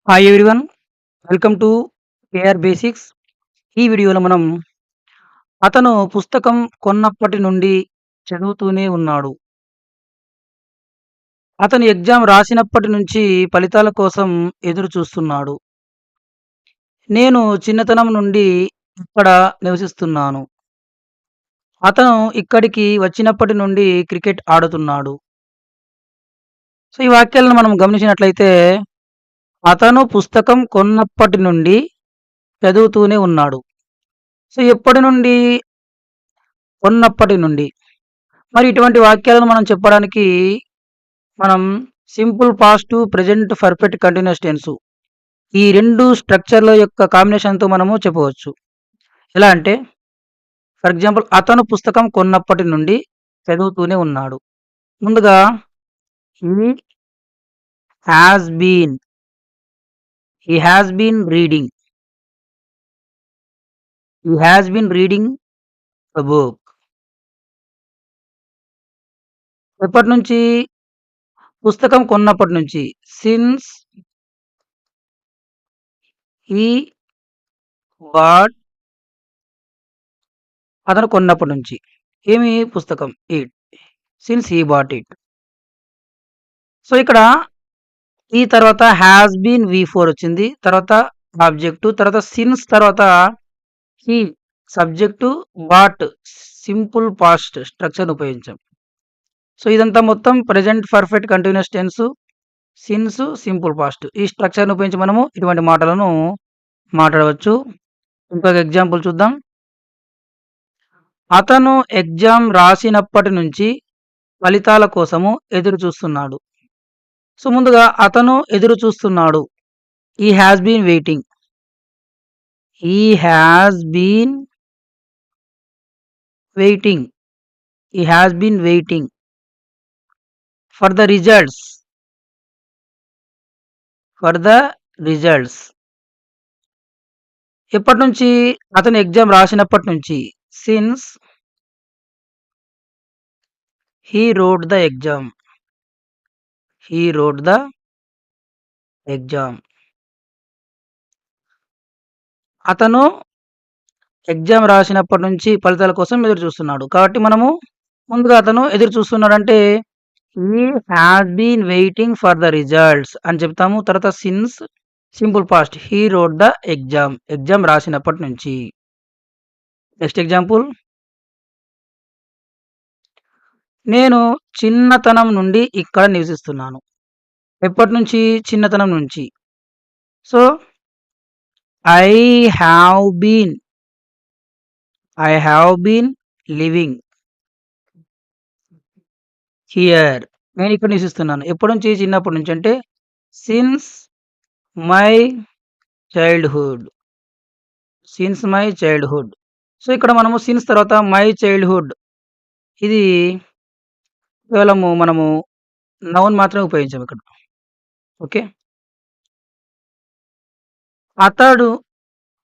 Hi everyone. Welcome to KR basics. ఈ వీడియోలో మనం అతను పుస్తకం కొన్నప్పటి నుండి చదువుతూనే ఉన్నాడు. అతను ఎగ్జామ్ రాసినప్పటి నుంచి ఫలితాల కోసం ఎదురు చూస్తున్నాడు. నేను చిన్నతనం నుండి ఇక్కడ నివసిస్తున్నాను. అతను ఇక్కడికి వచ్చినప్పటి నుండి క్రికెట్ ఆడుతున్నాడు. సో, ఈ వాక్యాలను మనం గమనించినట్లయితే అతను పుస్తకం కొన్నప్పటి నుండి చదువుతూనే ఉన్నాడు. సో, ఎప్పటి నుండి? కొన్నప్పటి నుండి. మరి ఇటువంటి వాక్యాలను మనం చెప్పడానికి మనం simple past, present perfect continuous tense ఈ 2 స్ట్రక్చర్‌ల యొక్క కాంబినేషన్‌తో మనము చెప్పవచ్చు. ఎలా అంటే ఫర్ ఎగ్జాంపుల్ అతను పుస్తకం కొన్నప్పటి నుండి చదువుతూనే ఉన్నాడు. ముందుగా he has been, he has been reading, he has been reading the book. ఎప్పటినుంచి? పుస్తకం కొన్నప్పటి నుంచి. సిన్స్ హి బాట్, అతను కొన్నప్పటి నుంచి. ఏమి పుస్తకం? It. Since he bought it. So, ఇక్కడ ఈ తర్వాత హాస్ బీన్ V4 వచ్చింది. తర్వాత ఆబ్జెక్టు, తర్వాత సిన్స్, తర్వాత he subject, but simple past స్ట్రక్చర్‌ని ఉపయోగించాం. సో, ఇదంతా మొత్తం present perfect continuous tense, since, simple past ఈ స్ట్రక్చర్‌ని ఉపయోగించి మనము ఇటువంటి మాటలను మాట్లాడవచ్చు. ఇంకొక ఎగ్జాంపుల్ చూద్దాం. అతను ఎగ్జామ్ రాసినప్పటి నుంచి ఫలితాల కోసము ఎదురు చూస్తున్నాడు. సో, ముందుగా అతను ఎదురు చూస్తున్నాడు. He has been waiting. He has been waiting. He has been waiting for the results. For the results. ఎప్పటినుంచి? అతను ఎగ్జామ్ రాసినప్పటి నుంచి. Since he wrote the exam. He wrote the exam. అతను ఎగ్జామ్ రాసినప్పటి నుంచి ఫలితాల కోసం ఎదురు చూస్తున్నాడు. కాబట్టి మనము ముందుగా అతను ఎదురు చూస్తున్నాడంటే he has been waiting for the results అని చెప్తాము. తర్వాత since simple past he wrote the exam. Exam రాసినప్పటి నుంచి. Next example. నేను చిన్నతనం నుండి ఇక్కడ నివసిస్తున్నాను. ఎప్పటినుంచి? చిన్నతనం నుంచి. So, I have been living here. నేను ఇక్కడ నివసిస్తున్నాను. ఎప్పటినుంచి? చిన్నప్పటి నుంచి. అంటే since my childhood. Since my childhood. So, ఇక్కడ మనము సిన్స్ తర్వాత మై చైల్డ్‌హుడ్ ఇది కేవలము మనము నౌన్ మాత్రమే ఉపయోగించాము ఇక్కడ. ఓకే. అతడు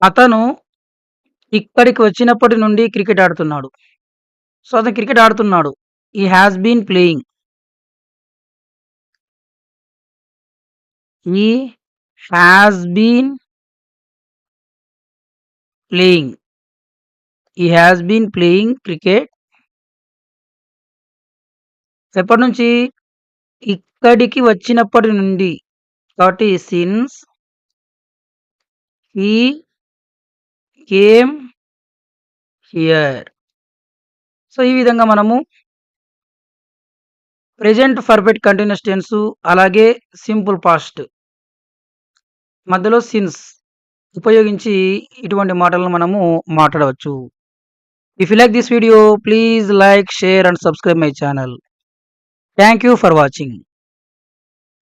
అతను ఇక్కడికి వచ్చినప్పటి నుండి క్రికెట్ ఆడుతున్నాడు. సో, అతను క్రికెట్ ఆడుతున్నాడు. He has been playing. He has been playing. He has been playing cricket. ఎప్పటినుంచి? ఇక్కడికి వచ్చినప్పటి నుండి. కాబట్టి since he came here. So, ఈ విధంగా మనము ప్రెజెంట్ పర్ఫెక్ట్ కంటిన్యూస్ టెన్స్ అలాగే సింపుల్ పాస్ట్ మధ్యలో సిన్స్ ఉపయోగించి ఇటువంటి మాటలను మనము మాట్లాడవచ్చు. If you like this video please like, share and subscribe my channel. Thank you for watching.